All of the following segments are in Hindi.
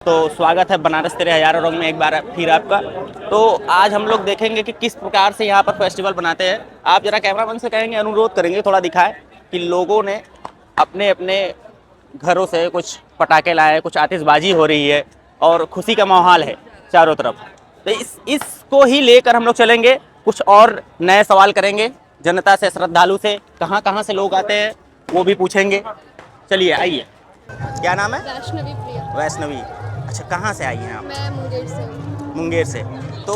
तो स्वागत है बनारस तेरे हजारों रंग में एक बार फिर आपका। तो आज हम लोग देखेंगे कि किस प्रकार से यहाँ पर फेस्टिवल बनाते हैं। आप जरा कैमरामैन से कहेंगे, अनुरोध करेंगे थोड़ा दिखाएं कि लोगों ने अपने अपने घरों से कुछ पटाखे लाए हैं, कुछ आतिशबाजी हो रही है और खुशी का माहौल है चारों तरफ। तो इसको ही लेकर हम लोग चलेंगे, कुछ और नए सवाल करेंगे जनता से, श्रद्धालु से, कहाँ कहाँ से लोग आते हैं वो भी पूछेंगे। चलिए आइए। क्या नाम है? वैष्णवी प्रिया। वैष्णवी। अच्छा, कहाँ से आई हैं आप? मैं मुंगेर से हूँ। मुंगेर से। तो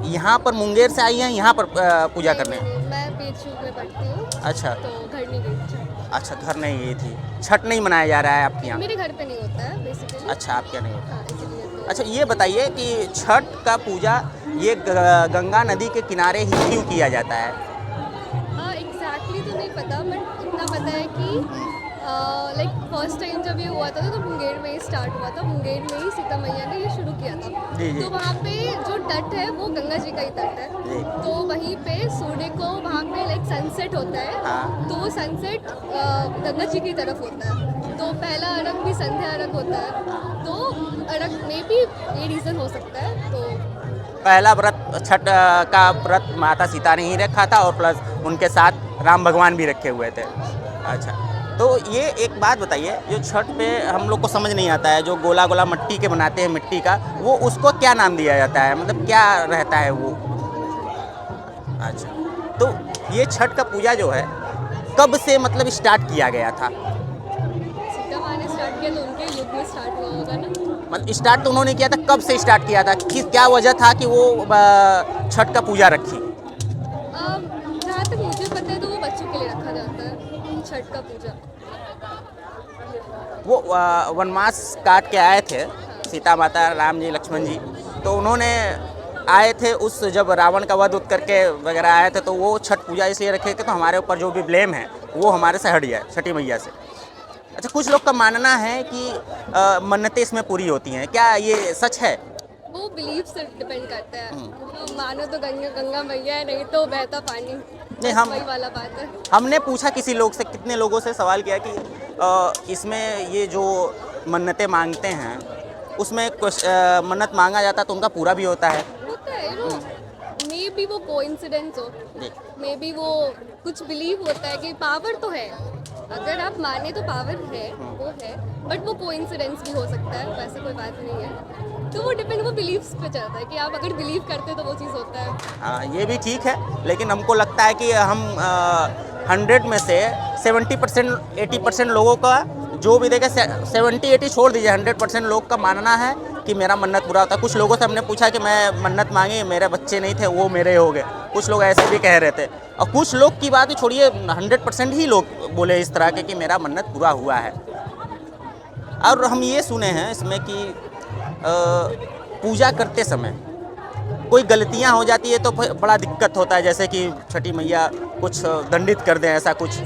यहाँ पर मुंगेर से आई हैं यहाँ पर पूजा नहीं करने? नहीं नहीं, मैं बीच में पढ़ती हूँ। अच्छा। तो घर नहीं गई थी। अच्छा, घर नहीं गई थी। छठ नहीं मनाया जा रहा है आपके यहाँ? मेरे घर पे नहीं होता है बेसिकली। अच्छा, आपके यहाँ नहीं होता। हाँ, इसलिए तो। अच्छा, ये बताइए कि छठ का पूजा ये गंगा नदी के किनारे ही क्यों किया जाता है? एग्जैक्टली तो नहीं पता, बट इतना पता है कि लाइक फर्स्ट टाइम जब ये हुआ था तो मुंगेर में ही स्टार्ट हुआ था। मुंगेर में ही सीता मैया ने ये शुरू किया था। जी जी तो वहाँ पे जो तट है वो गंगा जी का ही तट है। जी। तो वहीं पे सूर्य को वहाँ पे लाइक सनसेट होता है। हाँ। तो वो सनसेट गंगा जी की तरफ होता है। तो पहला अर्घ भी संध्या अर्घ होता है। तो अर्घ में भी ये रीज़न हो सकता है। तो पहला व्रत छठ का व्रत माता सीता ने ही रखा था और प्लस उनके साथ राम भगवान भी रखे हुए थे। अच्छा, तो ये एक बात बताइए, जो छठ पे हम लोग को समझ नहीं आता है, जो गोला गोला मिट्टी के बनाते हैं मिट्टी का, वो उसको क्या नाम दिया जाता है, मतलब क्या रहता है वो? अच्छा, तो ये छठ का पूजा जो है कब से मतलब स्टार्ट किया गया था? सीता माँ ने स्टार्ट किया तो उनके युग में स्टार्ट हुआ होगा ना। मतलब स्टार्ट तो उन्होंने किया था, कब से स्टार्ट किया था, किस क्या वजह था कि वो छठ का पूजा रखी? जहाँ तक मुझे पता है तो वो बच्चों के लिए रखा जाता है छठ का पूजा। वो वनवास काट के आए थे सीता माता, राम जी, लक्ष्मण जी। तो उन्होंने आए थे उस, जब रावण का वध उठ करके वगैरह आए थे, तो वो छठ पूजा इसलिए रखे थे तो हमारे ऊपर जो भी ब्लेम है वो हमारे से हट जाए, छठी मैया से। अच्छा, कुछ लोग का मानना है कि मन्नतें इसमें पूरी होती हैं, क्या ये सच है? वो बिलीफ से डिपेंड करता है। मानो तो गंगा गंगा मैया है, नहीं तो बहता पानी। नहीं, बस वही वाला बात है। हमने पूछा किसी लोग से, कितने लोगों से सवाल किया कि इसमें ये जो मन्नतें मांगते हैं उसमें कुछ मन्नत मांगा जाता है तो उनका पूरा भी होता है। होता है मे बी वो कोइंसिडेंस हो। जी। मे बी वो कुछ बिलीव होता है कि पावर तो है। अगर आप माने तो पावर है, वो है। बट वो कोइंसिडेंस भी हो सकता है, वैसे कोई बात नहीं है। तो वो डिपेंड, वो बिलीव्स पे चलता है कि आप अगर बिलीव करते हो तो वो चीज़ होता है। हाँ, ये भी ठीक है, लेकिन हमको लगता है कि हम 100 में से 70% 80% लोगों का, जो भी देखे 70-80 छोड़ दीजिए, 100% लोग का मानना है कि मेरा मन्नत पूरा होता है। कुछ लोगों से हमने पूछा कि मैं मन्नत मांगी, मेरे बच्चे नहीं थे, वो मेरे हो गए। कुछ लोग ऐसे भी कह रहे थे, और कुछ लोग की बात ही छोड़िए, 100% ही लोग बोले इस तरह के कि मेरा मन्नत पूरा हुआ है। और हम ये सुने हैं इसमें कि पूजा करते समय कोई गलतियां हो जाती है तो बड़ा दिक्कत होता है, जैसे कि छठी मैया कुछ दंडित कर दें, ऐसा कुछ।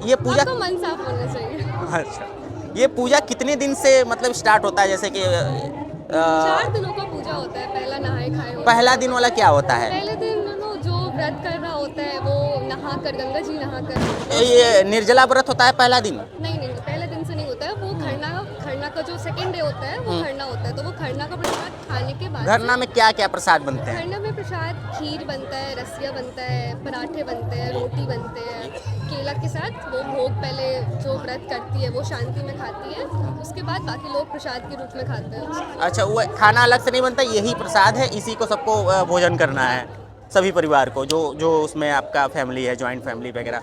ये पूजा आपका मन साफ होना चाहिए। अच्छा, ये पूजा कितने दिन से मतलब स्टार्ट होता है, जैसे कि 4 दिनों का पूजा होता है। पहला नहाए खाए होता है। पहला दिन वाला क्या होता है? पहले दिन जो व्रत कर रहा होता है वो नहा कर, गंगा जी नहा कर। ये निर्जला व्रत होता है पहला दिन? नहीं नहीं, पहले दिन से नहीं होता है वो। खरना, खरना का जो सेकंड डे होता है वो खरना होता है। तो वो खरना का प्रसाद खाने के बाद खरना में क्या क्या प्रसाद बनते हैं? खरना में प्रसाद खीर बनता है, रसिया बनता है, पराठे बनते हैं, रोटी बनते हैं केला के साथ। वो भोग पहले जो व्रत करती है वो शांति में खाती है, उसके बाद बाकी लोग प्रसाद के रूप में खाते हैं। अच्छा, वो खाना अलग से नहीं बनता, यही प्रसाद है, इसी को सबको भोजन करना है, सभी परिवार को, जो जो उसमें आपका फैमिली है, जॉइंट फैमिली वगैरह।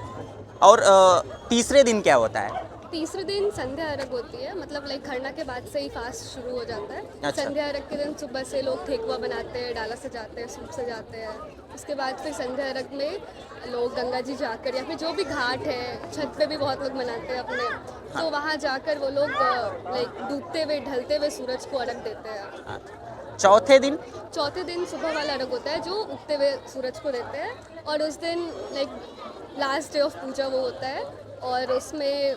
और तीसरे दिन क्या होता है? तीसरे दिन संध्या अर्घ होती है। मतलब लाइक खरना के बाद से ही फास्ट शुरू हो जाता है। अच्छा। संध्या अर्घ के दिन सुबह से लोग ठेकुआ बनाते हैं, डाला सजाते हैं, सूप सजाते हैं। उसके बाद फिर संध्या अर्घ में लोग गंगा जी जाकर, या फिर जो भी घाट है, छत पे भी बहुत लोग मनाते हैं अपने। तो वहाँ जाकर वो लोग लाइक डूबते हुए ढलते हुए सूरज को अर्घ देते हैं। चौथे दिन? चौथे दिन सुबह वाला अर्घ होता है जो उगते हुए सूरज को देते हैं। और उस दिन लाइक लास्ट डे ऑफ पूजा वो होता है। और उसमें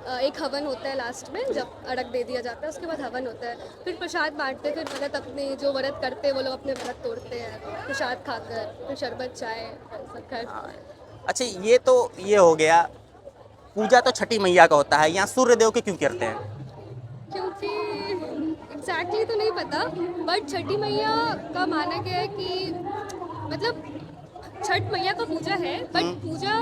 एक हवन होता है लास्ट में, जब अर्घ दे दिया जाता है उसके बाद हवन होता है। फिर प्रसाद बांटते हैं। फिर व्रत अपने जो व्रत करते हैं वो लोग अपने व्रत तोड़ते हैं प्रसाद खाकर। फिर शरबत चाय सब कर। अच्छा, ये हो गया। पूजा तो छठी मैया का होता है, यहाँ सूर्य देव के क्यों करते हैं? क्योंकि एग्जैक्टली तो नहीं पता, बट छठी मैया का माना गया है कि मतलब छठ मैया का पूजा है, बट पूजा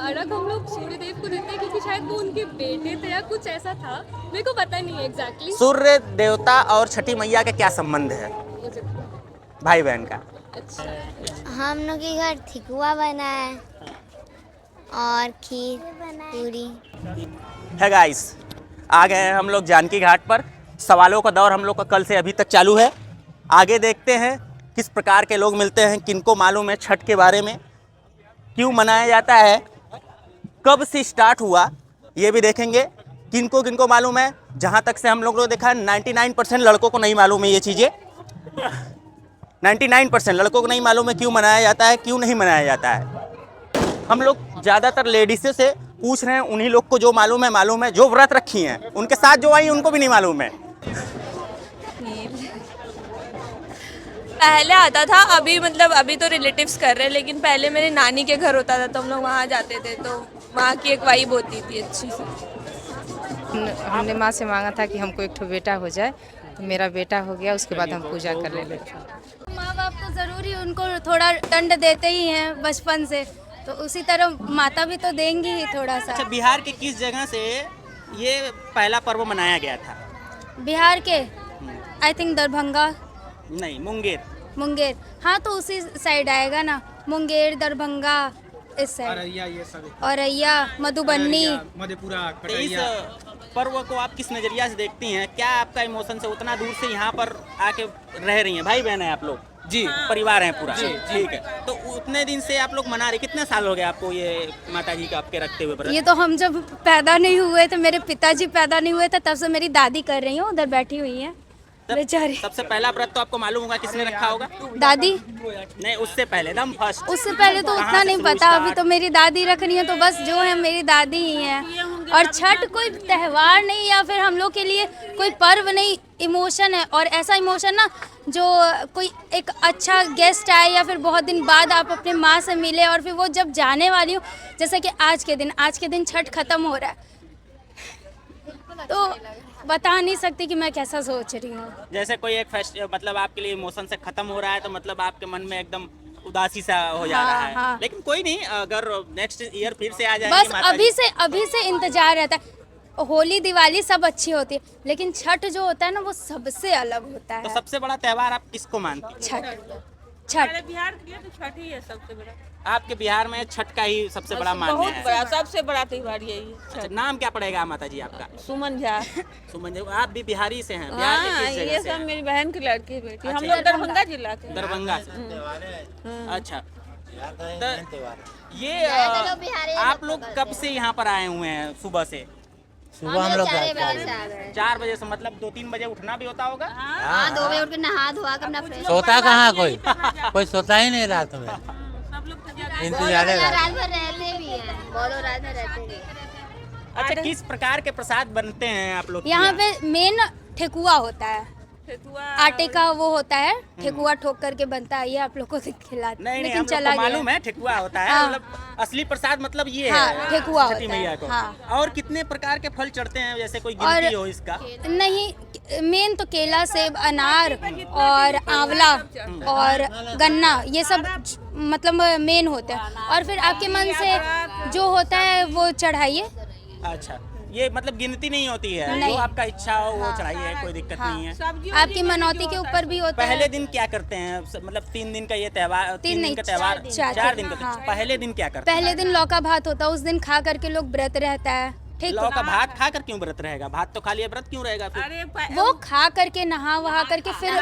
अर्घ हम लोग सूर्य देव को देते हैं क्योंकि शायद वो उनके बेटे थे या कुछ ऐसा था, मेरे को पता नहीं है एग्जैक्टली। सूर्य देवता और छठी मैया का क्या संबंध है भाई बहन का? अच्छा, हम लोग के घर ठेकुआ बना है और खीर पूरी। है गाइस, आ गए हैं हम लोग जानकी घाट पर। सवालों का दौर हम लोग का कल से अभी तक चालू है। आगे देखते हैं किस प्रकार के लोग मिलते हैं, किनको मालूम है छठ के बारे में, क्यों मनाया जाता है, कब से स्टार्ट हुआ, ये भी देखेंगे। किनको किनको मालूम है। जहाँ तक से हम लोगों ने देखा 99% लड़कों को नहीं मालूम है ये चीज़ें। 99% लड़कों को नहीं मालूम है क्यों मनाया जाता है, क्यों नहीं मनाया जाता है। हम लोग ज़्यादातर लेडीज़ से पूछ रहे हैं, उन्हीं लोग को जो मालूम है, जो व्रत रखी हैं, उनके साथ जो आई उनको भी नहीं मालूम है। पहले आता था, अभी मतलब अभी तो रिलेटिव्स कर रहे हैं, लेकिन पहले मेरे नानी के घर होता था तो हम लोग वहाँ जाते थे, तो वहाँ की एक वाइब होती थी अच्छी सी। हमने माँ से मांगा था कि हमको एक ठो बेटा हो जाए, तो मेरा बेटा हो गया, उसके बाद हम पूजा कर ले। माँ बाप तो ज़रूरी उनको थोड़ा दंड देते ही हैं बचपन से, तो उसी तरह माता भी तो देंगी ही थोड़ा सा। अच्छा, बिहार के किस जगह से ये पहला पर्व मनाया गया था? बिहार के आई थिंक दरभंगा, नहीं, मुंगेर। हाँ तो उसी साइड आएगा ना, मुंगेर, दरभंगा, इस साइड, औरैया, मधुबनी, मधेपुरा, तो इस पर्व को आप किस नज़रिया से देखती हैं? क्या आपका इमोशन से उतना दूर से यहाँ पर आके रह रही हैं? भाई बहन है आप लोग? जी, परिवार है पूरा? जी, ठीक है। तो उतने दिन से आप लोग मना रहे, कितने साल हो गए आपको ये माता जी का आपके रखते हुए व्रत? ये तो हम जब पैदा नहीं हुए थे, मेरे पिताजी पैदा नहीं हुए थे, तब से मेरी दादी कर रही है, उधर बैठी हुई है बेचारी। सबसे पहला व्रत तो आपको मालूम होगा किसने रखा होगा? दादी। नहीं, उससे पहले एकदम फर्स्ट। उससे पहले तो कहाँ उतना से नहीं शुरू पता, अभी start? तो मेरी दादी रख रही है, तो बस जो है मेरी दादी ही है। और छठ कोई त्योहार नहीं या फिर हम लोग के लिए कोई पर्व नहीं, इमोशन है। और ऐसा इमोशन ना, जो कोई एक अच्छा गेस्ट आए या फिर बहुत दिन बाद आप अपने माँ से मिले और फिर वो जब जाने वाली हो, जैसे कि आज के दिन छठ खत्म हो रहा है, तो बता नहीं सकती कि मैं कैसा सोच रही हूँ। जैसे कोई एक मतलब आपके लिए इमोशन से खत्म हो रहा है, तो मतलब आपके मन में एकदम उदासी सा हो जा रहा है। हाँ। लेकिन कोई नहीं, अगर नेक्स्ट ईयर फिर से आ जाएगी बस माता जी। अभी से इंतजार रहता है। होली दिवाली सब अच्छी होती है, लेकिन छठ जो होता है ना, वो सबसे अलग होता तो है। सबसे बड़ा त्योहार आप किसको मानती हैं? छठ बिहार के लिए तो छठ ही है सबसे बड़ा, आपके बिहार में छठ का ही सबसे बड़ा मान्य बहुत है। बड़ा, सबसे बड़ा त्योहार यही है। अच्छा, नाम क्या पड़ेगा माता जी आपका? सुमन झा। सुमन जी, आप भी बिहारी से हैं? बिहार के हाँ, किस जगह ये से सब हैं? मेरी बहन की लड़की बेटी, हम अच्छा, लोग दरभंगा जिला के। दरभंगा से। अच्छा, तो ये आप लोग कब से यहाँ पर आए हुए हैं? सुबह से? सुबह हम लोग 4 बजे से, मतलब 2-3 बजे उठना भी होता होगा? हाँ, 2 बजे उठ के नहा धोआ के अपना फ्रेश सोता कहाँ कोई सोता ही नहीं रात में, इंतजार है रात रात भर रहते भी हैं, बोलो रात में रहते भी हैं। अच्छा, किस प्रकार के प्रसाद बनते हैं आप लोग? यहाँ पे मेन ठेकुआ होता है, ठेकुआ आटे का वो होता है, ठेकुआ ठोक करके बनता है, ये आप लोग को खिलाते, नहीं, हम लेकिन लोग चला को गया। मालूम है ठेकुआ होता है, हाँ। मतलब असली प्रसाद मतलब ये हाँ, है ठेकुआ छठी होता है, मैया को। हाँ। और कितने प्रकार के फल चढ़ते हैं, जैसे कोई और गिनती हो इसका? नहीं, मेन तो केला, सेब, अनार और आंवला और गन्ना, ये सब मतलब मेन होते हैं। और फिर आपके मन से जो होता है वो चढ़ाइए। अच्छा, ये मतलब गिनती नहीं होती है, नहीं। जो आपका इच्छा हो वो चढ़ाइए, कोई दिक्कत नहीं है। आपकी मनौती के ऊपर भी होता है। पहले दिन क्या करते हैं? मतलब 3 दिन का ये त्योहार, 3 दिन का त्योहार, 4 दिन का। हाँ। पहले दिन क्या करते हैं? पहले दिन लौका भात होता है, उस दिन खा करके लोग व्रत रहता है, ठीक। लौका भात खाकर क्यों व्रत रहेगा? भात तो खा लिया, व्रत क्यों रहेगा फिर? वो खा करके नहा वहा करके फिर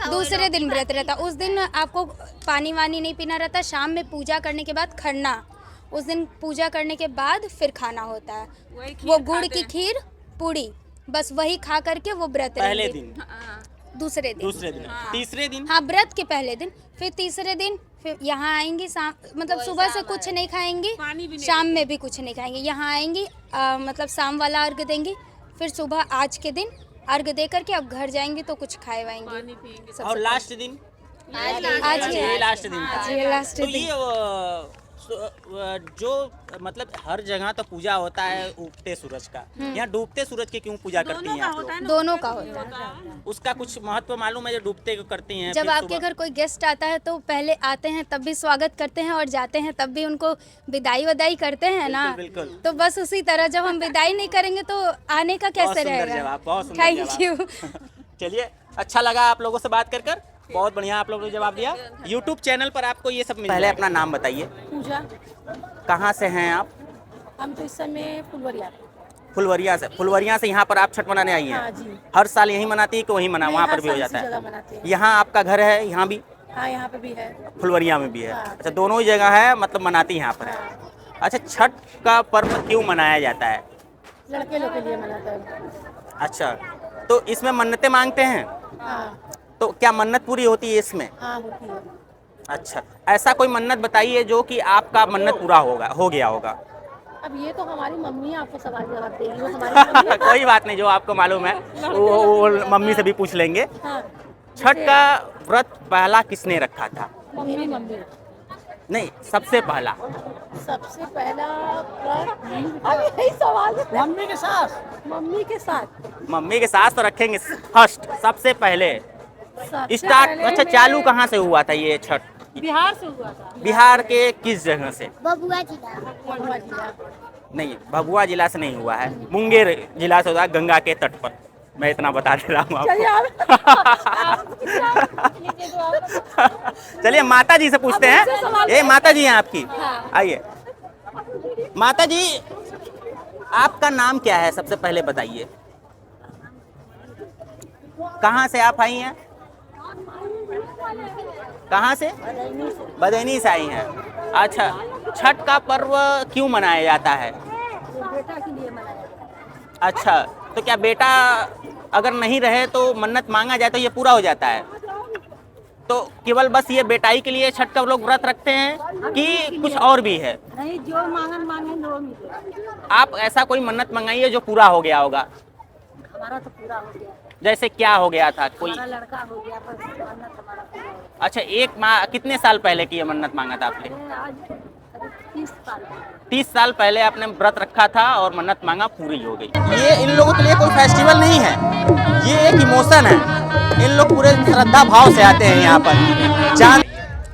दूसरे दिन व्रत रहता। उस दिन आपको पानी वानी नहीं पीना रहता। शाम में पूजा करने के बाद खरना, उस दिन पूजा करने के बाद फिर खाना होता है, वो गुड़ की खीर पूड़ी, बस वही खा करके वो व्रत पहले रहेंगे। दिन, दूसरे दिन, तीसरे दिन? हाँ, व्रत के पहले दिन। फिर तीसरे दिन फिर यहाँ आएंगी, मतलब सुबह से कुछ नहीं खाएंगी, शाम में भी कुछ नहीं खाएंगे। यहाँ आएंगी, मतलब शाम वाला अर्घ देंगी, फिर सुबह आज के दिन अर्घ दे करके अब घर जाएंगी तो कुछ खाए वाएंगे। और लास्ट दिन? आज ही ये लास्ट दिन था। ये लास्ट तो दिन। ये जो मतलब हर जगह तो पूजा होता है उगते सूरज का, यहाँ डूबते सूरज की क्यों पूजा करती हैं आप लोग? दोनों का होता है। उसका कुछ महत्व मालूम है जो डूबते को करती हैं? जब फिर आपके सुबह- घर कोई गेस्ट आता है तो पहले आते हैं तब भी स्वागत करते हैं और जाते हैं तब भी उनको विदाई वदाई करते हैं ना। बिल्कुल, बिल्कुल। तो बस उसी तरह जब हम विदाई नहीं करेंगे तो आने का बहुत कैसे सुंदर रहेगा। जवाब, बहुत सुंदर थैंक यू। जवाब। चलिए, अच्छा लगा आप लोगों से बात कर बहुत बढ़िया आप लोगों ने जवाब दिया। YouTube चैनल पर आपको ये सब मिल पहले अपना नाम बताइए। पूजा। कहाँ से हैं आप? हम तो इस समय फुलवरिया। फुलवरिया से यहाँ पर आप छठ मनाने आई हैं? हाँ जी। हर साल यहीं मनाती है कि वहीं मना वहाँ पर भी हो जाता है? यहाँ आपका घर है यहाँ भी? हाँ, यहाँ पे भी है। फुलवरिया में भी है? हाँ। अच्छा, दोनों ही जगह है, मतलब मनाती यहाँ पर है। अच्छा, छठ का पर्व क्यों मनाया जाता है? लड़के लोग के लिए मनाते हैं। अच्छा, तो इसमें मन्नतें मांगते हैं? हाँ। तो क्या मन्नत पूरी होती है इसमें? हाँ, होती है। अच्छा, ऐसा कोई मन्नत बताइए जो कि आपका मन्नत पूरा हो गया होगा। अब ये तो हमारी मम्मी आपको सवाल जवाब देगी, वो हमारी मम्मी है। कोई बात नहीं, जो आपको मालूम है वो मम्मी से भी पूछ लेंगे। हाँ, छठ का व्रत पहला किसने रखा था? मेरी मम्मी। नहीं, सबसे पहला। सबसे पहला अभी यही सवाल है। मम्मी के साथ। मम्मी के साथ। मम्मी के साथ तो रखेंगे फर्स्ट, सबसे पहले सबसे स्टार्ट। पहले अच्छा, चालू कहाँ से हुआ था ये छठ? बिहार से हुआ था। बिहार के किस जगह से? भभुआ जिला। नहीं, भभुआ जिला से नहीं हुआ है, मुंगेर जिला से हुआ है, गंगा के तट पर। मैं इतना बता दे रहा हूँ आपको। चलिए माता जी से पूछते हैं। ये माता जी हैं आपकी? आइए माता जी, आपका नाम क्या है सबसे पहले बताइए? कहाँ से आप आई हैं? कहाँ से? बदैनी से आई हैं। अच्छा, छठ का पर्व क्यों मनाया जाता है? बेटा के लिए मनाया जाता है। अच्छा, तो क्या बेटा अगर नहीं रहे तो मन्नत मांगा जाए तो ये पूरा हो जाता है? तो केवल बस ये बेटाई के लिए छठ का लोग व्रत रखते हैं कि कुछ और भी है? नहीं, जो मांगे वो मिले। आप ऐसा कोई मन्नत मंगाइए जो पूरा हो गया होगा। हमारा तो पूरा हो गया। जैसे क्या हो गया था? कोई हमारा लड़का हो गया, बस मन्नत हमारा पूरा हो गया। अच्छा, एक माँ कितने साल पहले की ये मन्नत मांगा था आपने? आज 30 साल। 30 साल पहले आपने व्रत रखा था और मन्नत मांगा, पूरी हो गई। ये इन लोगों के लिए कोई फेस्टिवल नहीं है, ये एक इमोशन है। इन लोग पूरे श्रद्धा भाव से आते हैं यहाँ पर। जान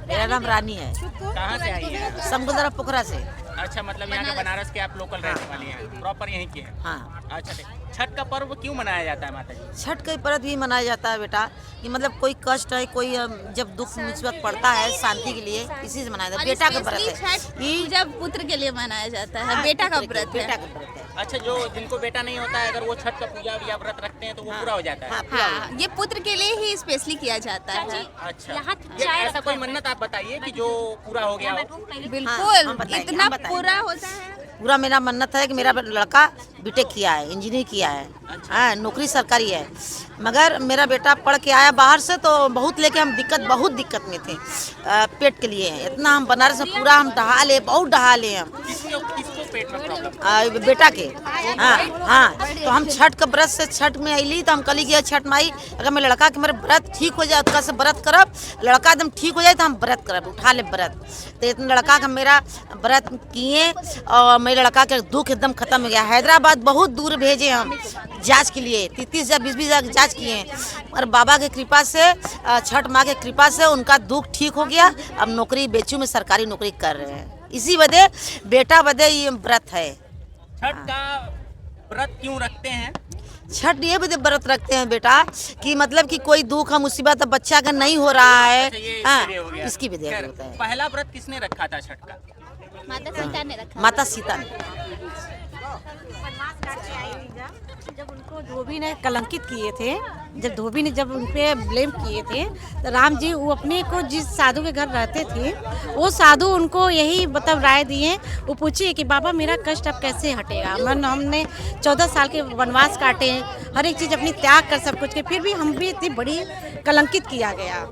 मेरा नाम रानी है। कहाँ से आई है? समगुदरा पोखरा से। अच्छा, मतलब यहाँ के बनारस के आप लोकल रहने वाली हैं, प्रॉपर यहीं के हैं? हाँ। अच्छा, छठ का पर्व क्यों मनाया जाता है माता जी? छठ का पर्व भी मनाया जाता है बेटा, कि मतलब कोई कष्ट है, कोई जब दुख मुसीबत पड़ता है शांति के लिए, इसी से मनाया जाता है। बेटा का व्रत है, जब पुत्र के लिए मनाया जाता है, बेटा का व्रत है। बेटा का व्रत है। अच्छा, जो जिनको बेटा नहीं होता है अगर वो छठ का पूजा या व्रत रखते हैं तो वो पूरा हो जाता है? हाँ, ये पुत्र के लिए ही स्पेशली किया जाता है। अच्छा, ये ऐसा कोई मन्नत आप बताइए कि जो पूरा हो गया हो? बिल्कुल, हम बताएंगे, इतना हम बताएंगे। पूरा होता है। पूरा मेरा मन्नत है कि मेरा लड़का बीटेक किया है, इंजीनियर किया है। हाँ, नौकरी सरकारी है, मगर मेरा बेटा पढ़ के आया बाहर से तो बहुत लेके हम बहुत दिक्कत में थे पेट के लिए। इतना हम बनारस से पूरा हम डहा ले, बहुत डहा ले हम। किसको पेट में प्रॉब्लम? बेटा के। हाँ, तो हम छठ के व्रत से छठ में अली तो हम कली गया छठ माई, अगर मेरे लड़का के मेरे व्रत ठीक हो जाए तो से व्रत करब, लड़का एकदम ठीक हो जाए तो हम व्रत करब, उठा ले व्रत। तो इतना लड़का का मेरा व्रत किए और मेरे लड़का के दुख एकदम खत्म हो गया। हैदराबाद बहुत दूर भेजे हम जांच के लिए, 30,000 20,000 जांच किए, और बाबा की कृपा से, छठ माँ की कृपा से उनका दुख ठीक हो गया। अब नौकरी बेचू में सरकारी नौकरी कर रहे हैं। इसी वजह बेटा वजह ये व्रत है। छठ का व्रत क्यों रखते हैं? छठ ये वजह व्रत रखते हैं बेटा कि मतलब कि कोई दुख मुसीबत बच्चा का नहीं हो रहा है। अच्छा, ये हाँ, इसलिए हो गया। इसकी वजह खैर, होता है। पहला व्रत किसने रखा था छठ का? माता सीता ने रखा। माता सीता ने। जब उनको धोबी ने कलंकित किए थे, जब धोबी ने जब उन पे ब्लेम किए थे, तो राम जी वो अपने को जिस साधु के घर रहते थे, वो साधु उनको यही मतलब राय दिए। वो पूछिए कि बाबा मेरा कष्ट अब कैसे हटेगा, हमने 14 साल के वनवास काटे, हर एक चीज़ अपनी त्याग कर सब कुछ के, फिर भी हम भी इतनी बड़ी कलंकित किया गया,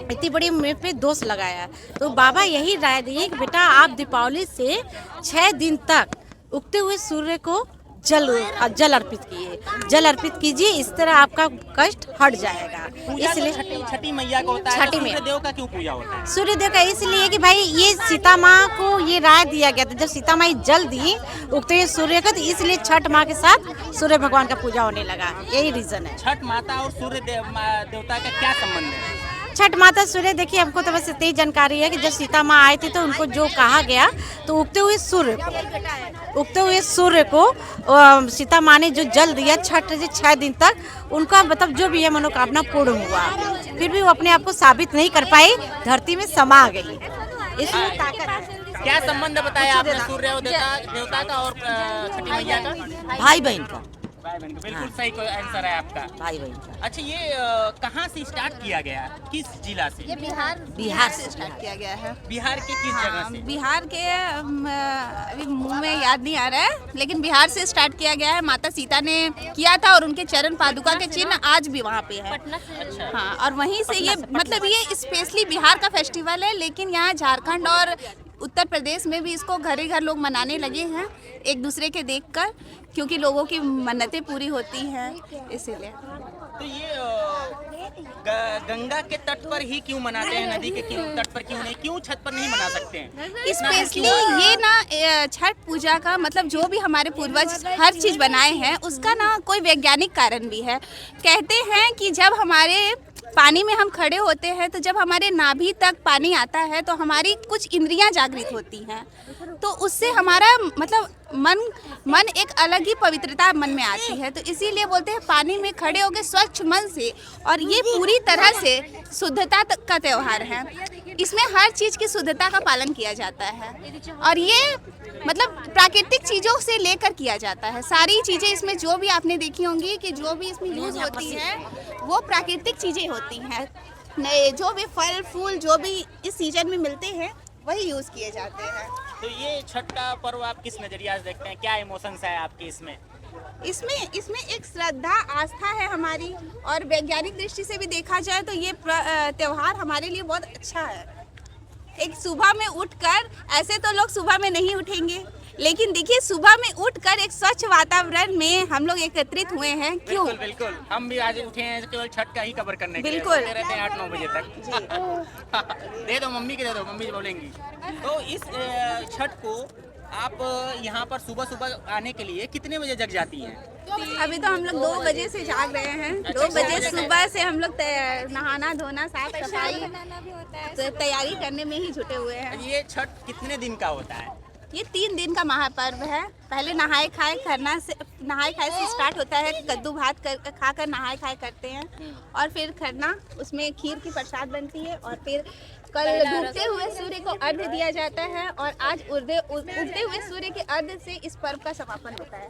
इतनी बड़ी मेरे पे दोष लगाया। तो बाबा यही राय दिए कि बेटा आप दीपावली से 6 दिन तक उगते हुए सूर्य को जल अर्पित किए। जल अर्पित कीजिए, इस तरह आपका कष्ट हट जाएगा। पूजा तो इसलिए छठी मैया को होता है, छठी मैया। सूर्य देव का क्यों पूजा होता है? सूर्य देव का इसलिए कि भाई ये सीता माँ को ये राय दिया गया था, जब सीता माँ जल दी उगते हुए सूर्य का, तो इसलिए छठ माँ के साथ सूर्य भगवान का पूजा होने लगा। यही रीजन है। छठ माता और सूर्य देवता का क्या संबंध है? छठ माता सूर्य, देखिए हमको तो बस इतनी ही जानकारी है कि जब सीता माँ आए थे तो उनको जो कहा गया, तो उगते हुए सूर्य को सीता माँ ने जो जल दिया छठ से 6 दिन तक, उनका मतलब जो भी है मनोकामना पूर्ण हुआ। फिर भी वो अपने आप को साबित नहीं कर पाई, धरती में समा गई। इसमें ताकत है। क्या संबंध बताया आपने सूर्य देवता का और छठी मैया का? भाई बहन का, भाई बहन का, बिल्कुल सही आंसर है आपका। भाई बहन का। अच्छा, ये कहाँ से स्टार्ट किया गया, किस जिला से? ये बिहार से स्टार्ट किया गया है। बिहार के किस जगह से? बिहार के अभी मुंह में याद नहीं आ रहा है, लेकिन बिहार से स्टार्ट किया गया है। माता सीता ने किया था और उनके चरण पादुका के चिन्ह आज भी वहाँ पे है। हाँ, और वहीं से ये मतलब ये स्पेशली बिहार का फेस्टिवल है, लेकिन यहाँ झारखंड और उत्तर प्रदेश में भी इसको घर ही घर लोग मनाने लगे हैं, एक दूसरे के देखकर, क्योंकि लोगों की मन्नतें पूरी होती हैं, इसीलिए। तो ये गंगा के तट पर ही क्यों मनाते हैं, नदी के तट पर क्यों नहीं, क्यों छत पर नहीं मना सकते हैं? स्पेशली ये ना छठ पूजा का मतलब जो भी हमारे पूर्वज हर चीज़ बनाए हैं, उसका ना कोई वैज्ञानिक कारण भी है। कहते हैं कि जब हमारे पानी में हम खड़े होते हैं, तो जब हमारे नाभि तक पानी आता है तो हमारी कुछ इंद्रियां जागृत होती हैं, तो उससे हमारा मतलब मन एक अलग ही पवित्रता मन में आती है। तो इसीलिए बोलते हैं पानी में खड़े होकर स्वच्छ मन से, और ये पूरी तरह से शुद्धता का त्यौहार है। इसमें हर चीज़ की शुद्धता का पालन किया जाता है, और ये मतलब प्राकृतिक चीज़ों से लेकर किया जाता है। सारी चीज़ें इसमें जो भी आपने देखी होंगी कि जो भी इसमें यूज़ होती है वो प्राकृतिक चीज़ें होती हैं। नए जो भी फल फूल जो भी इस सीजन में मिलते हैं वही यूज़ किए जाते हैं। तो ये छठ का पर्व आप किस नजरिया से देखते हैं, क्या इमोशंस है आपके इसमें? इसमें एक श्रद्धा आस्था है हमारी, और वैज्ञानिक दृष्टि से भी देखा जाए तो ये त्यौहार हमारे लिए बहुत अच्छा है। एक सुबह में उठकर, ऐसे तो लोग सुबह में नहीं उठेंगे, लेकिन देखिए सुबह में उठकर एक स्वच्छ वातावरण में हम लोग एकत्रित हुए हैं। क्यों? बिल्कुल, हम भी आज उठे हैं केवल छठ का ही कवर करने के लिए। बिल्कुल। सोते रहते हैं 8-9 बजे तक। दे दो मम्मी के, दे दो, मम्मी बोलेंगी। तो इस छठ को आप यहाँ पर सुबह सुबह आने के लिए कितने बजे जग जाती हैं? अभी तो हम लोग 2 बजे से जाग रहे हैं। 2 बजे सुबह से हम लोग नहाना धोना साफ सफाई तो तैयारी करने में ही जुटे हुए हैं। ये छठ कितने दिन का होता है? ये 3 दिन का महापर्व है। पहले नहाए खाए से स्टार्ट होता है। कद्दू भात खाकर नहाए खाए करते हैं, और फिर खरना, उसमें खीर की प्रसाद बनती है, और फिर कल डूबते हुए सूर्य को अर्घ्य दिया जाता है, और आज उगते हुए सूर्य के अर्घ्य से इस पर्व का समापन होता है।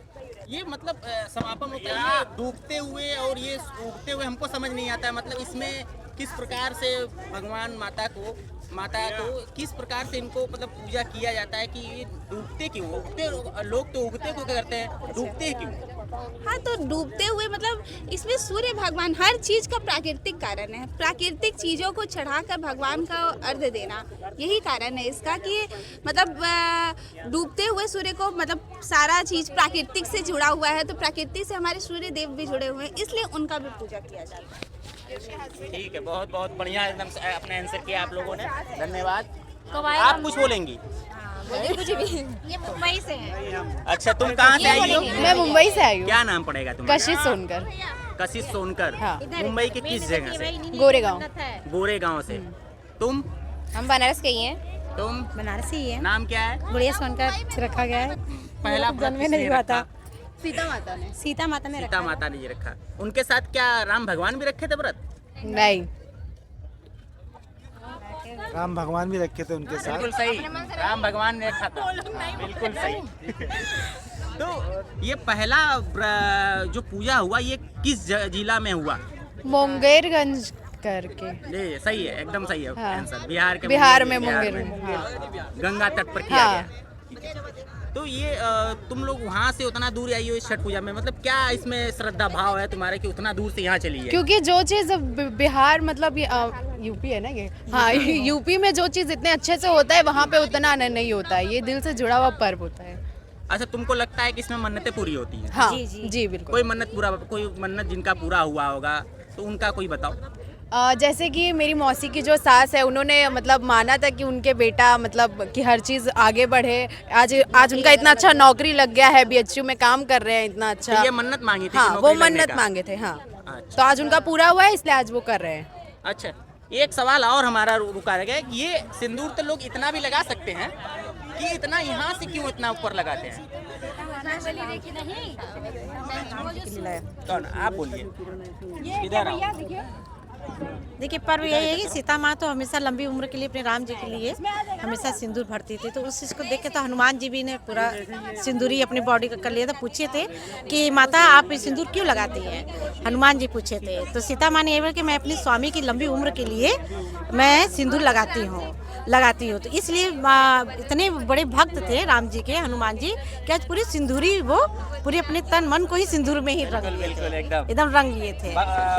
ये मतलब समापन होता है, ये डूबते हुए और ये उगते हुए हमको समझ नहीं आता है। मतलब इसमें किस प्रकार से भगवान माता को किस प्रकार से इनको मतलब पूजा किया जाता है कि ये डूबते क्यों? उगते लोग तो उगते को क्या करते हैं, डूबते क्यों? हाँ, तो डूबते हुए मतलब इसमें सूर्य भगवान, हर चीज का प्राकृतिक कारण है। प्राकृतिक चीजों को चढ़ाकर भगवान का अर्घ्य देना, यही कारण है इसका कि मतलब डूबते हुए सूर्य को मतलब सारा चीज प्राकृतिक से जुड़ा हुआ है, तो प्रकृति से हमारे सूर्य देव भी जुड़े हुए हैं, इसलिए उनका भी पूजा किया जाता है। ठीक है, बहुत बहुत बढ़िया एकदम अपना आंसर किया आप लोगों ने, धन्यवाद। आप कुछ बोलेंगी? कुछ भी। ये मुंबई से है। अच्छा, तुम कहाँ से आई हो? मैं मुंबई से आई हूँ। क्या नाम पड़ेगा तुम्हारा? कशिश सोनकर। कशिश सोनकर। हाँ। मुंबई के किस जगह से? गोरेगांव। गोरेगांव से। तुम? हम बनारस के ही हैं। तुम? बनारसी ही है। नाम क्या है? गुड़िया सोनकर रखा गया है। पहला जन्म नहीं हुआ था। सीता माता ने सीता माता ने रखा। उनके साथ क्या राम भगवान भी रखे थे व्रत? नहीं, राम भगवान भी रखे थे उनके साथ। बिल्कुल सही, राम भगवान ने रखा था, बिल्कुल सही। तो ये पहला जो पूजा हुआ ये किस जिला में हुआ? मुंगेरगंज करके। ये सही है, एकदम सही है आंसर। बिहार में मुंगेर। गंगा तट पर किया गया। तो ये तुम लोग वहाँ से उतना दूर आई हो इस छठ पूजा में, मतलब क्या इसमें श्रद्धा भाव है तुम्हारे कि उतना दूर से यहाँ चली है? क्योंकि जो चीज़ बिहार मतलब यूपी है ना ये, हाँ यूपी में जो चीज़ इतने अच्छे से होता है वहाँ पे उतना नहीं होता है। ये दिल से जुड़ा हुआ पर्व होता है। अच्छा, तुमको लगता है कि इसमें मन्नतें पूरी होती हैं? हाँ जी बिल्कुल। कोई मन्नत जिनका पूरा हुआ होगा तो उनका कोई बताओ। जैसे कि मेरी मौसी की जो सास है, उन्होंने मतलब माना था कि उनके बेटा मतलब कि हर चीज़ आगे बढ़े। आज उनका इतना अच्छा नौकरी लग गया है, BHU में काम कर रहे हैं, इतना अच्छा। तो ये मन्नत मांगी थी? हाँ, कि वो नौकरी लगने मन्नत का? मांगे थे। हाँ, अच्छा। तो आज उनका पूरा हुआ है, इसलिए आज वो कर रहे हैं। अच्छा, एक सवाल और हमारा रुका रह गया कि ये सिंदूर तो लोग इतना भी लगा सकते हैं कि इतना यहाँ से क्यों इतना ऊपर लगाते हैं? कौन? आप बोलिए। इधर आओ। देखिए, पर्व यही है कि सीता माँ तो हमेशा लंबी उम्र के लिए अपने राम जी के लिए हमेशा सिंदूर भरती थी। तो उस चीज़ को देख के तो हनुमान जी भी ने पूरा सिंदूरी अपनी बॉडी का कर लिया था। पूछे थे कि माता आप सिंदूर क्यों लगाती हैं, हनुमान जी पूछे थे। तो सीता माँ ने ये बोला कि मैं अपनी स्वामी की लंबी उम्र के लिए मैं सिंदूर लगाती हूँ। तो इसलिए इतने बड़े भक्त थे राम जी के, हनुमान जी, कि आज पूरी सिंदूरी वो पूरे अपने तन मन को ही सिंदूर में ही रंग लिए थे, एकदम रंग लिए थे।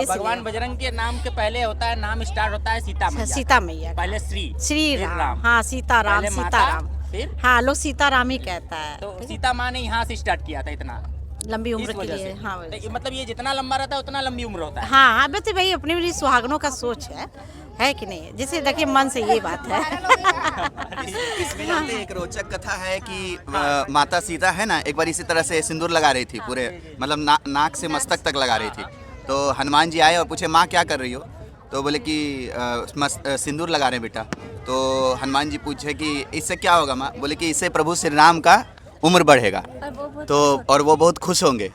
भगवान बजरंग के नाम के पहले होता है, नाम स्टार्ट होता है सीता मैया। सीता मैया पहले श्री राम। हाँ, सीताराम, सीताराम। हाँ, लोग सीताराम ही कहता है। तो सीता माँ ने यहाँ से स्टार्ट किया था इतना लंबी उम्र के लिए। हाँ, मतलब ये जितना लंबा रहता है उतना लंबी उम्र होता है। हाँ, बस भाई अपने भी सुहागनों का सोच है कि नहीं, जिसे देखिए मन से ये बात है। इसमें जानते एक रोचक कथा है कि माता सीता है ना, एक बार इसी तरह से सिंदूर लगा रही थी, पूरे मतलब नाक से मस्तक तक लगा रही थी। तो हनुमान जी आए और पूछे माँ क्या कर रही हो? तो बोले कि सिंदूर लगा रहे हैं बेटा। तो हनुमान जी पूछे कि इससे क्या होगा माँ? बोले कि इससे प्रभु श्री राम का उम्र बढ़ेगा तो और वो बहुत खुश होंगे।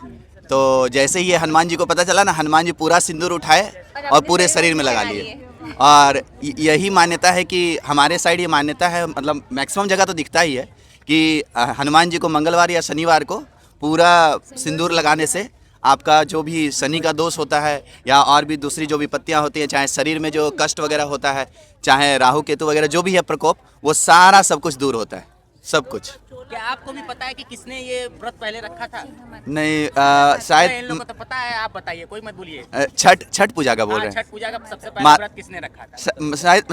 तो जैसे ही ये हनुमान जी को पता चला ना, हनुमान जी पूरा सिंदूर उठाए और पूरे शरीर में लगा लिए। और यही मान्यता है कि हमारे साइड ये मान्यता है, मतलब मैक्सिमम जगह तो दिखता ही है कि हनुमान जी को मंगलवार या शनिवार को पूरा सिंदूर लगाने से आपका जो भी शनि का दोष होता है या और भी दूसरी जो विपत्तियां होती हैं, चाहे शरीर में जो कष्ट वगैरह होता है, चाहे राहु केतु वगैरह जो भी है प्रकोप, वो सारा सब कुछ दूर होता है, सब कुछ। क्या आपको भी पता है कि किसने ये व्रत पहले रखा था? नहीं, इन शायद लोगों को तो पता है, आप बताइए, कोई मत भूलिए। छठ पूजा का बोल रहे हैं। छठ पूजा का सबसे पहला व्रत किसने रखा था?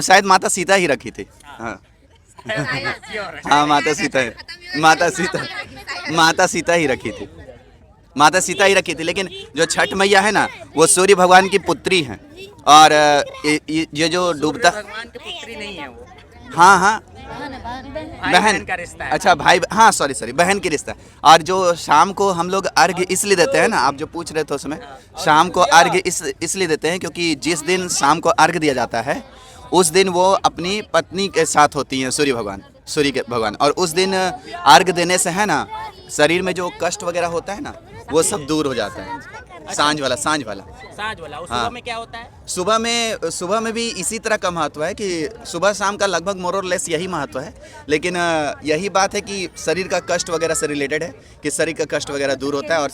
शायद माता सीता ही रखी थी। हाँ, हाँ, माता सीता ही रखी थी। माता सीता ही रखी थी। लेकिन जो छठ मैया है ना, वो सूर्य भगवान की पुत्री हैं। और ये जो डूबता, भगवान की पुत्री नहीं है वो। हाँ हाँ, बहन का रिश्ता है। अच्छा, भाई, हाँ सॉरी, बहन की रिश्ता। और जो शाम को हम लोग अर्घ्य इसलिए देते हैं ना, आप जो पूछ रहे थे उसमें, शाम को अर्घ्य इसलिए देते हैं क्योंकि जिस दिन शाम को अर्घ्य दिया जाता है उस दिन वो अपनी पत्नी के साथ होती हैं, सूर्य के भगवान। और उस दिन अर्घ्य देने से है ना, शरीर में जो कष्ट वगैरह होता है ना, वो सब दूर हो जाता है। सांझ वाला। और सुबह में क्या होता है? सुबह में भी इसी तरह का महत्व है कि सुबह शाम का लगभग मोर और लेस यही महत्व है। लेकिन यही बात है कि शरीर का कष्ट वगैरह से रिलेटेड है कि शरीर का कष्ट वगैरह दूर होता है। और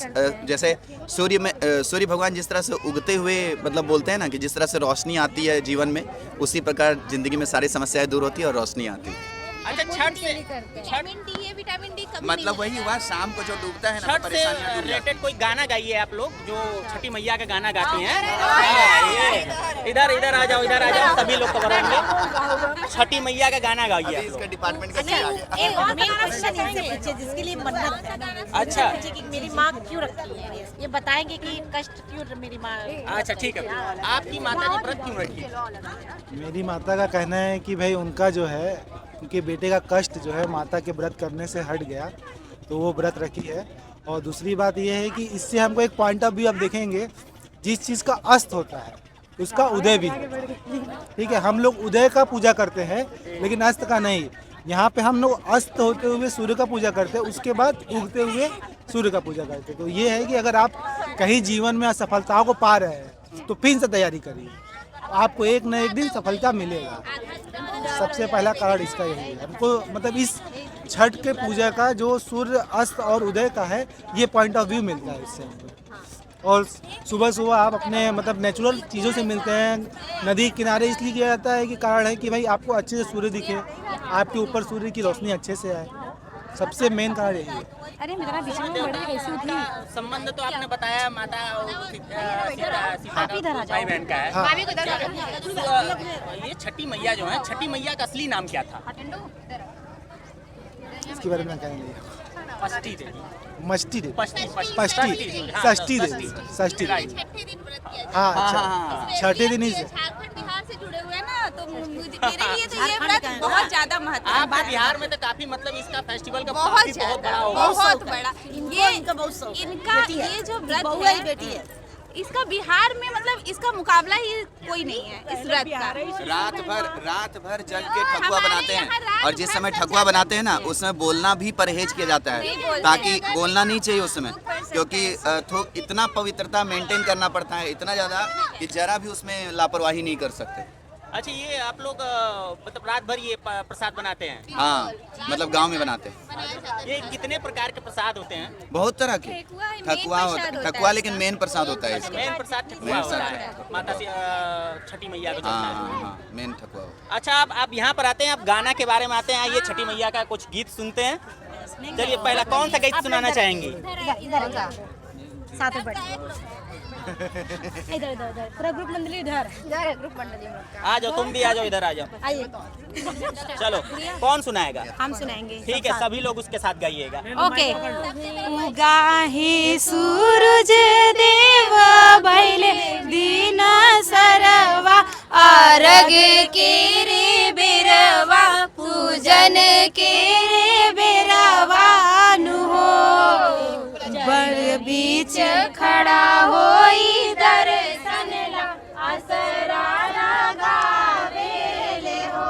जैसे सूर्य भगवान जिस तरह से उगते हुए, मतलब बोलते हैं ना कि जिस तरह से रोशनी आती है जीवन में, उसी प्रकार जिंदगी में सारी समस्याएं दूर होती है और रोशनी आती है। अच्छा, छठ से मतलब वही हुआ, शाम को जो डूबता है ना, छठ से रिलेटेड कोई गाना गाइए आप लोग, जो छठी मैया का गाना गाती हैं। इधर आ जाओ, सभी लोग कवर होंगे। छठी मैया का गाना गाइए। इसका डिपार्टमेंट का जिसके लिए मन्नत है। अच्छा, कि मेरी माँ क्यों रखती है, ये बताएंगे कि कष्ट क्यों मेरी माँ। अच्छा ठीक है, आपकी माता जी व्रत क्यों रखी? मेरी माता का कहना है कि भाई उनका जो है, उनके बेटे का कष्ट जो है माता के व्रत करने से हट गया, तो वो व्रत रखी है। और दूसरी बात ये है कि इससे हमको एक पॉइंट ऑफ व्यू आप देखेंगे, जिस चीज़ का अस्त होता है उसका उदय भी है। ठीक है, हम लोग उदय का पूजा करते हैं लेकिन अस्त का नहीं। यहाँ पे हम लोग अस्त होते हुए सूर्य का पूजा करते हैं, उसके बाद उगते हुए सूर्य का पूजा करते हैं। तो ये है कि अगर आप कहीं जीवन में असफलताओं को पा रहे हैं तो फिर से तैयारी करिए, आपको एक न एक दिन सफलता मिलेगा। सबसे पहला कारण इसका यही है हमको, मतलब इस छठ के पूजा का जो सूर्य अस्त और उदय का है, ये पॉइंट ऑफ व्यू मिलता है इससे हमको। और सुबह आप अपने मतलब नेचुरल चीज़ों से मिलते हैं। नदी किनारे इसलिए किया जाता है कि कारण है कि भाई आपको अच्छे से सूर्य दिखे, आपके ऊपर सूर्य की रोशनी अच्छे से आए, सबसे मेन कारण यही है। अरे मेरा संबंध तो आपने बताया माता सीता का भाई बहन का है। हाँ। ये छठी मैया जो है, छठी मैया का असली नाम क्या था? इसके बारे में कहेंगे षष्ठी देवी, षष्ठी देवी, हाँ छठे दिन ही से। झारखंड बिहार से जुड़े हुए हैं ना, तो मेरे लिए तो ये व्रत बहुत ज्यादा महत्व है। आप बिहार में तो काफी मतलब इसका फेस्टिवल का बहुत काफी बहुत बड़ा होगा। बहुत बड़ा ये इनका ये जो व्रत है बेटी है, इसका बिहार में मतलब इसका मुकाबला ही कोई नहीं है इस व्रत का। रात भर जल के ठकुआ बनाते हैं, और जिस समय ठकुआ बनाते हैं ना उसमें बोलना भी परहेज किया जाता है, ताकि बोलना नहीं चाहिए उस समय, क्योंकि इतना पवित्रता मेंटेन करना पड़ता है, इतना ज़्यादा कि जरा भी उसमें लापरवाही नहीं कर सकते। अच्छा, ये आप लोग मतलब रात भर ये प्रसाद बनाते हैं? हाँ, मतलब गांव में बनाते हैं। ये कितने प्रकार के प्रसाद होते हैं? बहुत तरह के ठकुआ, लेकिन मेन प्रसाद होता है इसका। मेन प्रसाद ठकुआ होता है, माता से छठी मैया को चढ़ता है। हाँ, मेन ठकुआ। अच्छा, आप यहाँ पर आते हैं, आप गाना के बारे में आते हैं, आइए छठी मैया का कुछ गीत सुनते हैं। चलिए, पहला कौन सा गीत सुनाना चाहेंगी? इधर पूरा ग्रुप मंडली इधर ग्रुप मंडली आ जाओ, तुम भी आ जाओ, इधर आ जाओ। चलो, कौन सुनाएगा? हम सुनाएंगे। ठीक है, सभी लोग उसके साथ गाइएगा। ओके। उगाहे सूरज देव भैले दीन सरवा, अर्घ के रे बेरवा, पूजन के रे बेरवा नु हो, बड़ बीच खड़ा होई दर्शन ला, आसरा लगावे ले हो,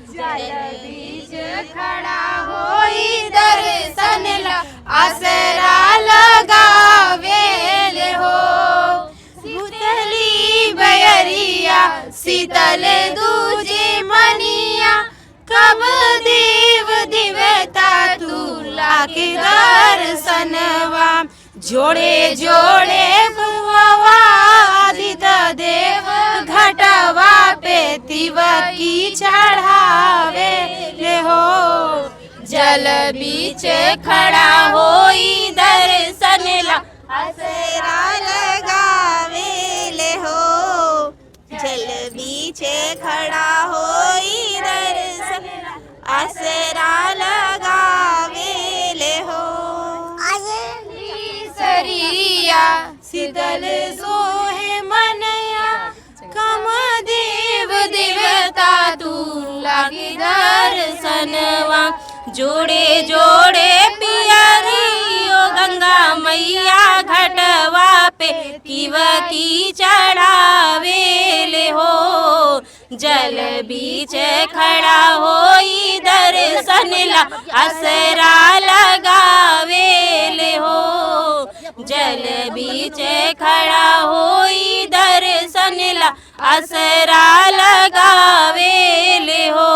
जल बीच खड़ा होई दर्शन ला, आसरा लगावे ले हो, भूतली बयरिया शीतल दूजे मनिया, कब देव देवता तू लाके दर्शनवा, जोड़े जोड़े फुआ आदित देव घटवा पे तिवा की चढ़ावे ले हो, जल बीच खड़ा होई दर्शन ला, आसरा लगावे ले हो, जल बीच खड़ा होई दर्शन ला, आसरा लगावे ले हो, सरिया शीतल सोहे मनया, कम देव देवता तू लागे दर्शनवा, जोड़े जोड़े पियरियो गंगा मैया घटवा पे तिवकी चढ़ावे ले हो, जल बीच खड़ा होई दर्शन ला, आसरा लगावे ले हो, जल बीच खड़ा होई दर्शन ला, आसरा लगावे ले हो।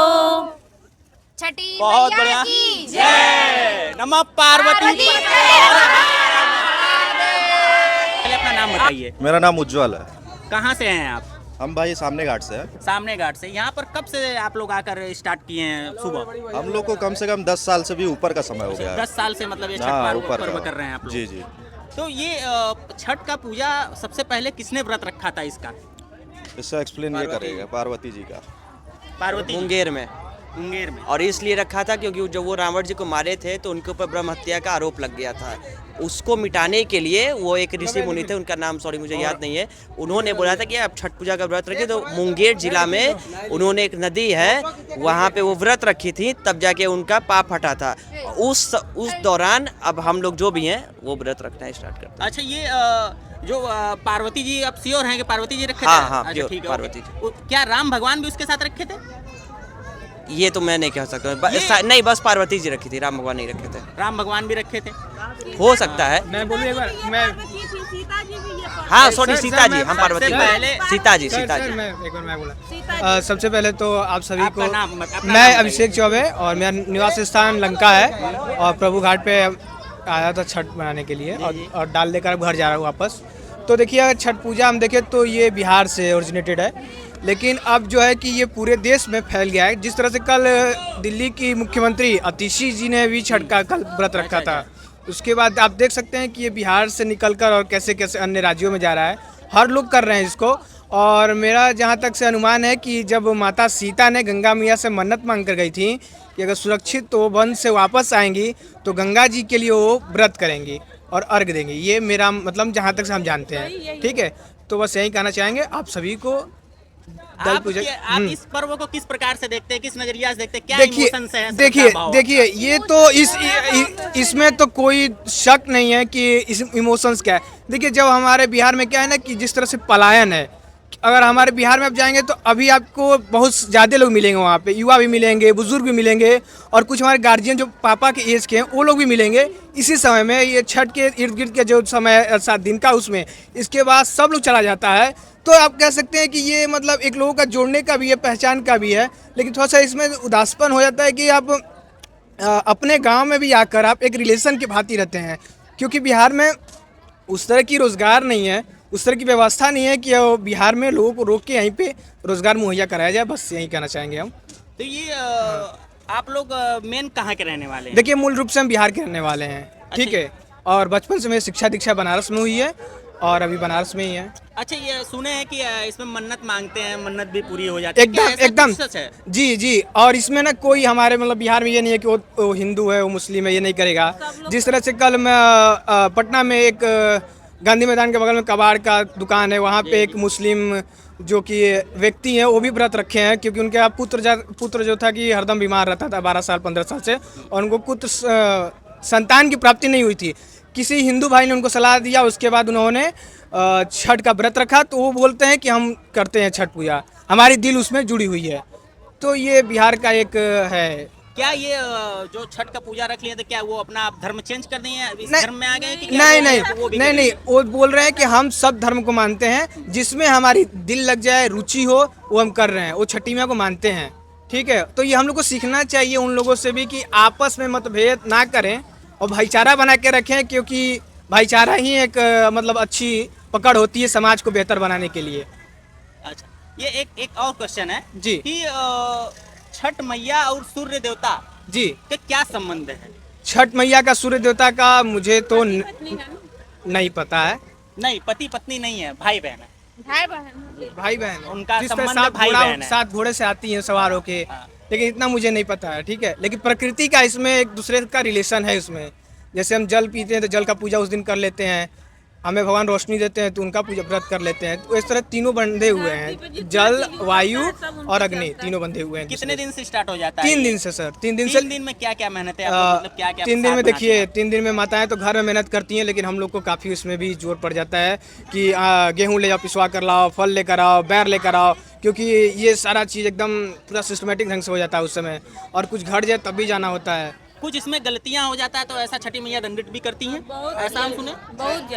छठी बहुत बढ़िया, जय नमः पार्वती। पहले अपना नाम बताइए। मेरा नाम उज्जवल है। कहाँ से हैं आप? हम भाई सामने घाट से हैं। सामने घाट से। यहाँ पर कब से आप लोग आकर स्टार्ट किए हैं सुबह? हम लोग को कम से कम 10 साल से भी ऊपर का समय हो गया है। 10 साल से मतलब ये छठ पर्व कर रहे हैं आप लोग? जी जी। तो ये छठ का पूजा सबसे पहले किसने व्रत रखा था इसका? इसका एक्सप्लेन ये करेगा पार्वती जी का। पार्वती मुंगेर में। मुंगेर में। और इसलिए रखा था क्योंकि जब वो रावण जी को मारे थे तो उनके ऊपर ब्रह्म हत्या का आरोप लग गया था। उसको मिटाने के लिए वो एक ऋषि मुनि थे, उनका नाम सॉरी मुझे याद नहीं है, उन्होंने बोला था कि आप छठ पूजा का व्रत रखिए। तो मुंगेर जिला में उन्होंने एक नदी है, वहाँ पे वो व्रत रखी थी, तब जाके उनका पाप हटा था। उस दौरान अब हम लोग जो भी हैं वो व्रत रखना स्टार्ट करते हैं। अच्छा, ये जो पार्वती जी, आप श्योर हैं कि पार्वती जी रखे थे? हाँ, अच्छा, ठीक है, पार्वती जी। क्या राम भगवान भी उसके साथ रखे थे? ये तो मैं नहीं कह सकता, नहीं बस पार्वती जी रखी थी, राम भगवान नहीं रखे थे। राम भगवान भी रखे थे, हो सकता है। मैं बोलूं एक बार, मैं हाँ सॉरी सीता जी, हम पार्वती सीता जी। मैं एक बार मैं बोला। सबसे पहले तो आप सभी को, मैं अभिषेक चौबे और मेरा निवास स्थान लंका है, और प्रभु घाट पे आया था छठ मनाने के लिए, और डाल लेकर अब घर जा रहा हूँ वापस। तो देखिए, अगर छठ पूजा हम देखें तो ये बिहार से ओरिजिनेटेड है, लेकिन अब जो है कि ये पूरे देश में फैल गया है। जिस तरह से कल दिल्ली की मुख्यमंत्री आतिशी जी ने भी छठ का कल व्रत रखा था, उसके बाद आप देख सकते हैं कि ये बिहार से निकलकर और कैसे कैसे अन्य राज्यों में जा रहा है। हर लोग कर रहे हैं इसको। और मेरा जहाँ तक से अनुमान है कि जब माता सीता ने गंगा मैया से मन्नत मांग कर गई थी कि अगर सुरक्षित तो वन से वापस आएंगी तो गंगा जी के लिए वो व्रत करेंगी और अर्घ देंगी। ये मेरा मतलब जहाँ तक से हम जानते हैं, ठीक है। तो बस यही कहना चाहेंगे आप सभी को। आप इस पर्व को किस प्रकार से देखते हैं, किस नजरिया से देखते हैं, क्या देखिए इमोशंस हैं? देखिए ये तो इसमें तो कोई शक नहीं है कि इस इमोशंस क्या है। देखिए जब हमारे बिहार में क्या है ना कि जिस तरह से पलायन है, अगर हमारे बिहार में आप जाएंगे तो अभी आपको बहुत ज़्यादा लोग मिलेंगे वहाँ पे, युवा भी मिलेंगे, बुजुर्ग भी मिलेंगे और कुछ हमारे गार्जियन जो पापा के एज के हैं वो लोग भी मिलेंगे इसी समय में। ये छठ के इर्द गिर्द के जो समय 7 दिन का उसमें, इसके बाद सब लोग चला जाता है। तो आप कह सकते हैं कि ये मतलब एक लोगों का जोड़ने का भी है, पहचान का भी है, लेकिन थोड़ा सा इसमें उदासपन हो जाता है कि आप अपने गांव में भी आकर आप एक रिलेशन की भांति रहते हैं, क्योंकि बिहार में उस तरह की रोज़गार नहीं है, उस तरह की व्यवस्था नहीं है कि बिहार में लोगों को रोक के यहीं पे रोज़गार मुहैया कराया जाए। बस यही कहना चाहेंगे हम। तो ये आप लोग मेन कहाँ के रहने वाले हैं? देखिए मूल रूप से हम बिहार के रहने वाले हैं, ठीक है। और बचपन से मेरी शिक्षा दीक्षा बनारस में हुई है और अभी बनारस में ही है। अच्छा, ये सुने हैं कि इसमें मन्नत मांगते हैं, मन्नत भी पूरी हो जाती है? एकदम सच है? जी। और इसमें ना कोई हमारे मतलब बिहार में ये नहीं है कि वो हिंदू है, वो मुस्लिम है, ये नहीं करेगा। जिस तरह से कल मैं पटना में एक गांधी मैदान के बगल में कबाड़ का दुकान है, वहाँ पे एक मुस्लिम जो कि व्यक्ति हैं वो भी व्रत रखे हैं, क्योंकि उनके पुत्र जो था कि हरदम बीमार रहता था 12 साल 15 साल से, और उनको पुत्र संतान की प्राप्ति नहीं हुई थी। किसी हिंदू भाई ने उनको सलाह दिया, उसके बाद उन्होंने छठ का व्रत रखा। तो वो बोलते हैं कि हम करते हैं छठ पूजा, हमारी दिल उसमें जुड़ी हुई है। तो ये बिहार का एक है। क्या ये जो छठ का पूजा रख लिया तो क्या वो अपना धर्म चेंज कर दिए हैं, इस धर्म में आ गए कि नहीं, वो बोल रहे हैं कि हम सब धर्म को मानते हैं, जिसमें हमारी दिल लग जाए, रुचि हो, वो हम कर रहे हैं। वो छठी मैया को मानते हैं, ठीक है। तो ये हम लोग को सीखना चाहिए उन लोगों से भी कि आपस में मतभेद ना करें और भाईचारा बना के रखें, क्योंकि भाईचारा ही एक मतलब अच्छी पकड़ होती है समाज को बेहतर बनाने के लिए। अच्छा, ये एक और क्वेश्चन है जी कि छठ मैया और सूर्य देवता जी के क्या संबंध है? छठ मैया का सूर्य देवता का मुझे तो नहीं पता है। नहीं, पति पत्नी नहीं है, भाई बहन है। भाई बहन उनका संबंध भाई बहन है। 7 घोड़े से आती हैं सवार होके, लेकिन इतना मुझे नहीं पता है, ठीक है। लेकिन प्रकृति का इसमें एक दूसरे का रिलेशन है उसमें। जैसे हम जल पीते हैं तो जल का पूजा उस दिन कर लेते हैं, हमें भगवान रोशनी देते हैं तो उनका पूजा व्रत कर लेते हैं। तो इस तरह तीनों बंधे हुए हैं, जल, वायु और अग्नि, तीनों बंधे हुए हैं। कितने दिन से स्टार्ट हो जाता है? 3 दिन से सर। 3 दिन 3 दिन में क्या क्या मेहनत है? मतलब क्या क्या 3 दिन में देखिए, 3 दिन में माताएं तो घर में मेहनत करती हैं, लेकिन हम लोग को काफ़ी उसमें भी जोर पड़ जाता है कि गेहूँ ले जाओ, पिसवा कर लाओ, फल लेकर आओ, बैर लेकर आओ, क्योंकि ये सारा चीज़ एकदम पूरा सिस्टमेटिक ढंग से हो जाता है उस समय। और कुछ घट जाए तब भी जाना होता है। कुछ इसमें गलतियां हो जाता है तो ऐसा छठी मैया दंडित भी करती हैं, ऐसा हम सुने? बहुत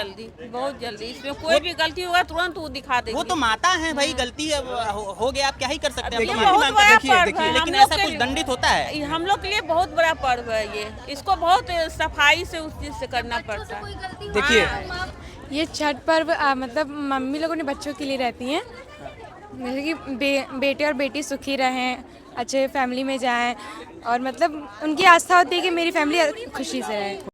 जल्दी इसमें कोई भी गलती होगा तुरंत वो दिखा देगी। वो तो माता है भाई, गलती हो गया, आप क्या ही कर सकते हैं। लेकिन ऐसा कुछ दंडित होता है? हम लोग के लिए बहुत बड़ा पर्व है ये, इसको बहुत सफाई से उस चीज से करना पड़ता है। देखिए ये छठ पर्व मतलब मम्मी लोगों ने बच्चों के लिए रहती हैं, जैसे कि बेटे और बेटी सुखी रहें, अच्छे फैमिली में जाएं, और मतलब उनकी आस्था होती है कि मेरी फैमिली खुशी से रहे।